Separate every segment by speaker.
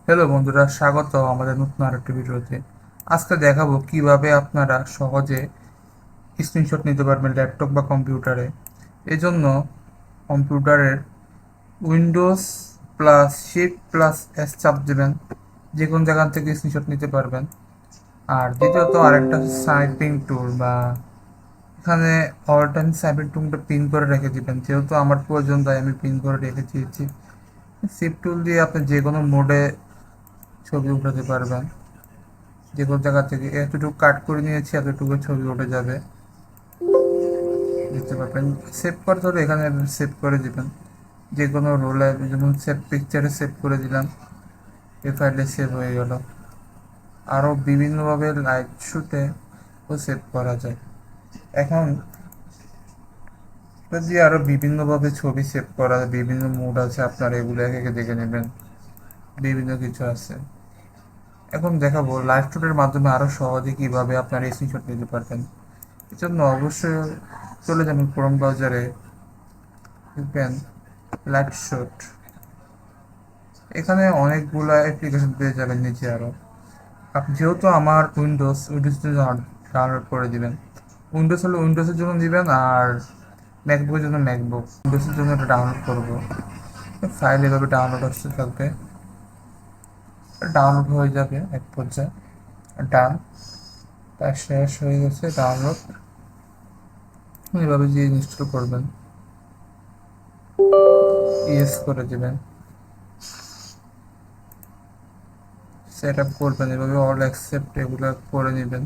Speaker 1: Hello বন্ধুরা, স্বাগত আমাদের নতুন আরেকটি ভিডিওতে। আজকে দেখাবো কিভাবে আপনারা সহজে স্ক্রিনশট নিতে পারবেন ল্যাপটপ বা কম্পিউটারে। এই জন্য কম্পিউটারের Windows plus shift plus S চাপ দেবেন, যে কোনো জায়গা থেকে স্ক্রিনশট নিতে পারবেন। আর দ্বিতীয়ত আরেকটা হচ্ছে স্নাইপিং টুল, বা এখানে অল টাইম স্নাইপিং টুলটা পিন করে রেখে দিবেন, যেহেতু আমার প্রয়োজন তাই আমি পিন করে রেখে দিয়েছি। শিফট টুল দিয়ে আপনি যে কোনো মোডে ছবি উঠাতে পারবেন। যে কোনো জায়গা থেকে এতটুকু কাট করে নিয়েছি, এতটুকু ছবি উঠে যাবে, দেখতে পাবেন। সেভ করতে হলে এখানে সেভ করে দিবেন, যে কোনো রোলে, যেমন সেভ পিকচারে সেভ করে দিলাম, এই ফাইলে সেভ হয়ে গেল। আরও বিভিন্নভাবে লাইট শুটে ও সেভ করা যায়। এখন যদি আরও বিভিন্নভাবে ছবি সেভ করা যায়, বিভিন্ন মুড আছে আপনার, এগুলো একে একে দেখে নেবেন, বিভিন্ন কিছু আছে। এখন দেখাবো লাইভ শুটের মাধ্যমে আরও সহজে কীভাবে আপনারা স্ক্রিনশট নিতে পারবেন। এর জন্য অবশ্যই চলে যাবেন ক্রোম ব্রাউজারে, লিখবেন লাইভ শুট। এখানে অনেকগুলো অ্যাপ্লিকেশন পেয়ে যাবেন নিচে আরও। আপনি যেহেতু আমার উইন্ডোজ ডাউনলোড করে দিবেন। উইন্ডোজ হলে উইন্ডোজের জন্য দিবেন, আর ম্যাকবুকের জন্য ম্যাকবুক। উইন্ডোজের জন্য এটা ডাউনলোড করবো, ফাইল এভাবে ডাউনলোড আসতে থাকবে, ডাউনলোড হয়ে যাবে এক পর্যায়ে। ডান, তার শেষ হয়ে গেছে ডাউনলোড। এভাবে যে ইনস্টল করবেন, ইয়েস করে দেবেন, সেট আপ করবেন, এভাবে অল অ্যাকসেপ্ট এগুলো করে নেবেন।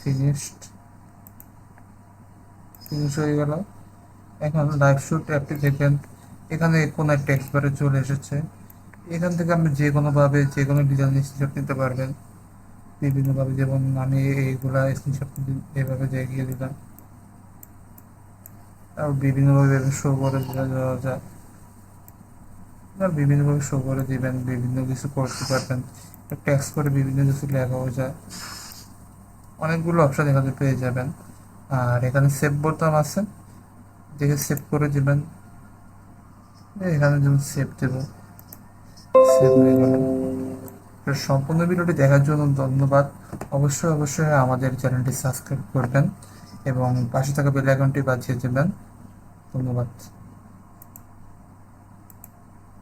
Speaker 1: ফিনিশড, ফিনিশ হয়ে গেল। এখন লাইভ শুট অ্যাপটি দেখবেন, এখানে কোনো একটা টেক্সট বারে চলে এসেছে। এখান থেকে আপনি যে কোনোভাবে যে কোনো ডিজাইন স্ক্রিনশট নিতে পারবেন বিভিন্নভাবে। যেমন আমি এইগুলা স্ক্রিনশট এভাবে দেখিয়ে দিলাম, আর বিভিন্নভাবে শো করে দেওয়া যায়। বিভিন্নভাবে শো করে দিবেন, বিভিন্ন কিছু করতে পারবেন। টেক্সট করে বিভিন্ন কিছু লেখাও যায়, অনেকগুলো অপশন এখানে পেয়ে যাবেন। আর এখানে সেভ বোতাম আছে, দেখে সেভ করে দিবেন। এখানে যেমন সেভ দেব, সেভ হয়ে গেল। সম্পূর্ণ ভিডিওটি দেখার জন্য ধন্যবাদ। অবশ্যই অবশ্যই আমাদের চ্যানেলটি সাবস্ক্রাইব করবেন এবং পাশে থাকা বেল আইকনটি বাজিয়ে দেবেন। ধন্যবাদ।